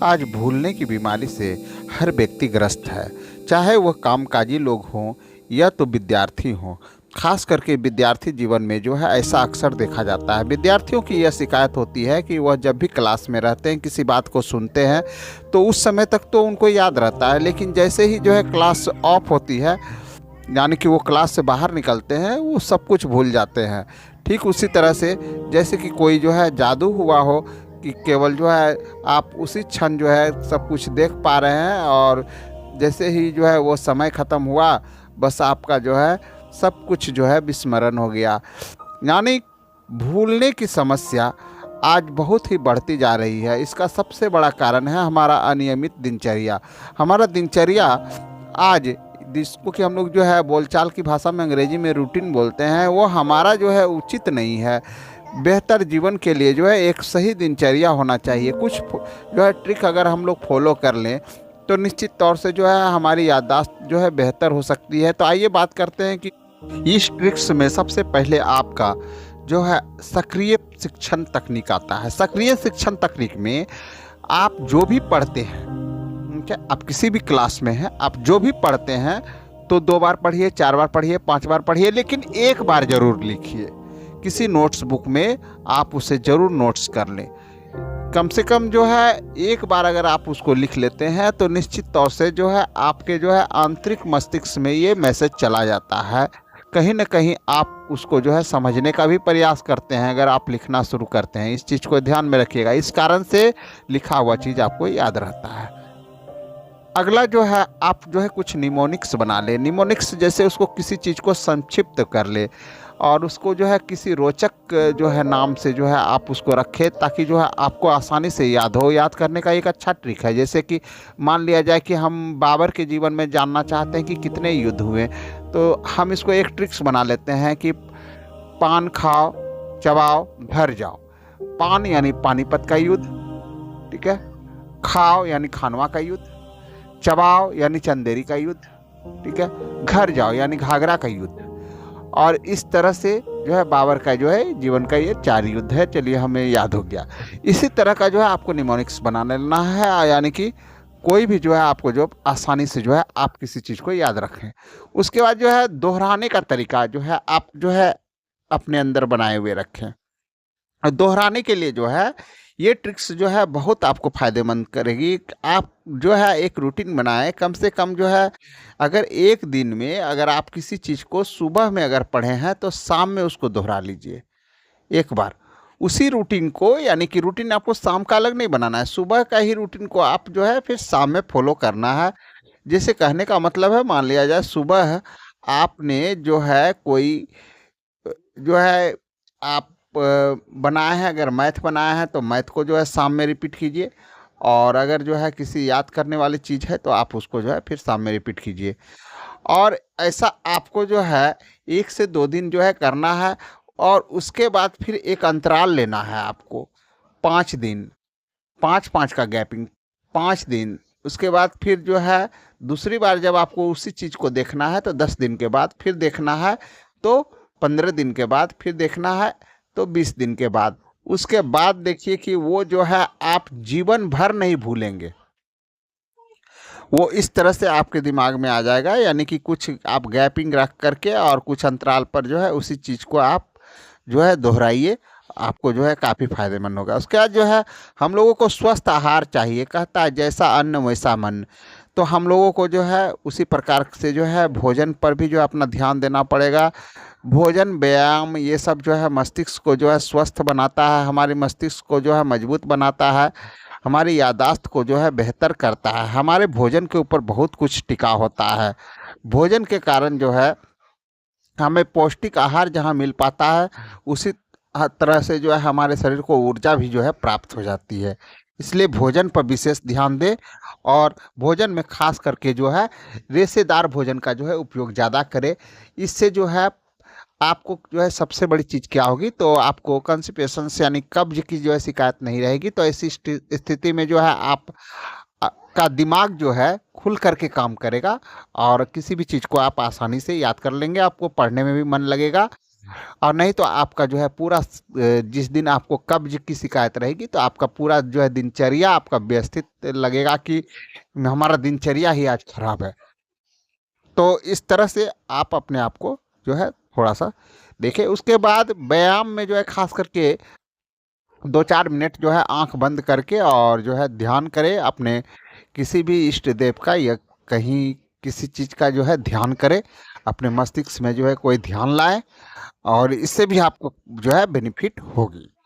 आज भूलने की बीमारी से हर व्यक्ति ग्रस्त है, चाहे वह कामकाजी लोग हों या तो विद्यार्थी हों। खास करके विद्यार्थी जीवन में जो है ऐसा अक्सर देखा जाता है। विद्यार्थियों की यह शिकायत होती है कि वह जब भी क्लास में रहते हैं, किसी बात को सुनते हैं तो उस समय तक तो उनको याद रहता है, लेकिन जैसे ही जो है क्लास ऑफ होती है, यानी कि वो क्लास से बाहर निकलते हैं, वो सब कुछ भूल जाते हैं। ठीक उसी तरह से जैसे कि कोई जो है जादू हुआ हो कि केवल जो है आप उसी क्षण जो है सब कुछ देख पा रहे हैं, और जैसे ही जो है वो समय ख़त्म हुआ, बस आपका जो है सब कुछ जो है विस्मरण हो गया। यानी भूलने की समस्या आज बहुत ही बढ़ती जा रही है। इसका सबसे बड़ा कारण है हमारा अनियमित दिनचर्या। हमारा दिनचर्या आज, जिसको कि हम लोग जो है बोलचाल की भाषा में अंग्रेजी में रूटीन बोलते हैं, वो हमारा जो है उचित नहीं है। बेहतर जीवन के लिए जो है एक सही दिनचर्या होना चाहिए। कुछ जो है ट्रिक अगर हम लोग फॉलो कर लें तो निश्चित तौर से जो है हमारी याददाश्त जो है बेहतर हो सकती है। तो आइए बात करते हैं कि इस ट्रिक्स में सबसे पहले आपका जो है सक्रिय शिक्षण तकनीक आता है। सक्रिय शिक्षण तकनीक में आप जो भी पढ़ते हैं, ठीक है, आप किसी भी क्लास में हैं, आप जो भी पढ़ते हैं तो 2 बार पढ़िए, 4 बार पढ़िए, 5 बार पढ़िए, लेकिन एक बार जरूर लिखिए। किसी नोट्स बुक में आप उसे ज़रूर नोट्स कर लें। कम से कम जो है एक बार अगर आप उसको लिख लेते हैं तो निश्चित तौर से जो है आपके जो है आंतरिक मस्तिष्क में ये मैसेज चला जाता है। कहीं ना कहीं आप उसको जो है समझने का भी प्रयास करते हैं अगर आप लिखना शुरू करते हैं। इस चीज़ को ध्यान में रखिएगा, इस कारण से लिखा हुआ चीज़ आपको याद रहता है। अगला जो है आप जो है कुछ निमोनिक्स बना ले। निमोनिक्स जैसे उसको किसी चीज़ को संक्षिप्त कर ले और उसको जो है किसी रोचक जो है नाम से जो है आप उसको रखें, ताकि जो है आपको आसानी से याद हो। याद करने का एक अच्छा ट्रिक है, जैसे कि मान लिया जाए कि हम बाबर के जीवन में जानना चाहते हैं कि कितने युद्ध हुए, तो हम इसको एक ट्रिक्स बना लेते हैं कि पान खाओ, चबाओ, भर जाओ। पान यानी पानीपत का युद्ध, ठीक है। खाओ यानी खानवा का युद्ध, चबाओ यानी चंदेरी का युद्ध, ठीक है। घर जाओ यानी घाघरा का युद्ध। और इस तरह से जो है बाबर का जो है जीवन का ये 4 युद्ध है। चलिए, हमें याद हो गया। इसी तरह का जो है आपको निमोनिक्स बना लेना है, यानी कि कोई भी जो है आपको जो आसानी से जो है आप किसी चीज़ को याद रखें। उसके बाद जो है दोहराने का तरीका जो है आप जो है अपने अंदर बनाए हुए रखें। और दोहराने के लिए जो है ये ट्रिक्स जो है बहुत आपको फ़ायदेमंद करेगी। आप जो है एक रूटीन बनाएं, कम से कम जो है अगर एक दिन में अगर आप किसी चीज़ को सुबह में अगर पढ़े हैं तो शाम में उसको दोहरा लीजिए एक बार। उसी रूटीन को, यानी कि रूटीन आपको शाम का अलग नहीं बनाना है, सुबह का ही रूटीन को आप जो है फिर शाम में फॉलो करना है। जैसे कहने का मतलब है, मान लिया जाए सुबह आपने जो है कोई जो है आप बनाए हैं, अगर मैथ बनाया है तो मैथ को जो है शाम में रिपीट कीजिए, और अगर जो है किसी याद करने वाली चीज़ है तो आप उसको जो है फिर शाम में रिपीट कीजिए। और ऐसा आपको जो है 1 से 2 दिन जो है करना है, और उसके बाद फिर एक अंतराल लेना है आपको 5 दिन, 5-5 का गैपिंग, 5 दिन। उसके बाद फिर जो है दूसरी बार जब आपको उसी चीज़ को देखना है तो 10 दिन के बाद फिर देखना है, तो 15 दिन के बाद फिर देखना है, तो 20 दिन के बाद। उसके बाद देखिए कि वो जो है आप जीवन भर नहीं भूलेंगे। वो इस तरह से आपके दिमाग में आ जाएगा, यानी कि कुछ आप गैपिंग रख करके और कुछ अंतराल पर जो है उसी चीज़ को आप जो है दोहराइए, आपको जो है काफ़ी फायदेमंद होगा। उसके बाद जो है हम लोगों को स्वस्थ आहार चाहिए। कहता है जैसा अन्न वैसा मन, तो हम लोगों को जो है उसी प्रकार से जो है भोजन पर भी जो है अपना ध्यान देना पड़ेगा। भोजन, व्यायाम, ये सब जो है मस्तिष्क को जो है स्वस्थ बनाता है, हमारे मस्तिष्क को जो है मजबूत बनाता है, हमारी याददाश्त को जो है बेहतर करता है। हमारे भोजन के ऊपर बहुत कुछ टिका होता है। भोजन के कारण जो है हमें पौष्टिक आहार जहाँ मिल पाता है, उसी तरह से जो है हमारे शरीर को ऊर्जा भी जो है प्राप्त हो जाती है। इसलिए भोजन पर विशेष ध्यान दें, और भोजन में खास करके जो है रेशेदार भोजन का जो है उपयोग ज़्यादा करें। इससे जो है आपको जो है सबसे बड़ी चीज़ क्या होगी, तो आपको कॉन्स्टिपेशन से यानी कब्ज की जो है शिकायत नहीं रहेगी। तो ऐसी स्थिति में जो है आप का दिमाग जो है खुल करके काम करेगा, और किसी भी चीज़ को आप आसानी से याद कर लेंगे, आपको पढ़ने में भी मन लगेगा। और नहीं तो आपका जो है पूरा जिस दिन आपको कब्ज की शिकायत रहेगी तो आपका पूरा जो है दिनचर्या आपका व्यवस्थित लगेगा कि हमारा दिनचर्या ही आज खराब है। तो इस तरह से आप अपने आप को जो है थोड़ा सा देखें। उसके बाद व्यायाम में जो है खास करके 2-4 मिनट जो है आंख बंद करके और जो है ध्यान करें अपने किसी भी इष्ट देव का या कहीं किसी चीज का जो है ध्यान करें। अपने मस्तिष्क में जो है कोई ध्यान लाए और इससे भी आपको जो है बेनिफिट होगी।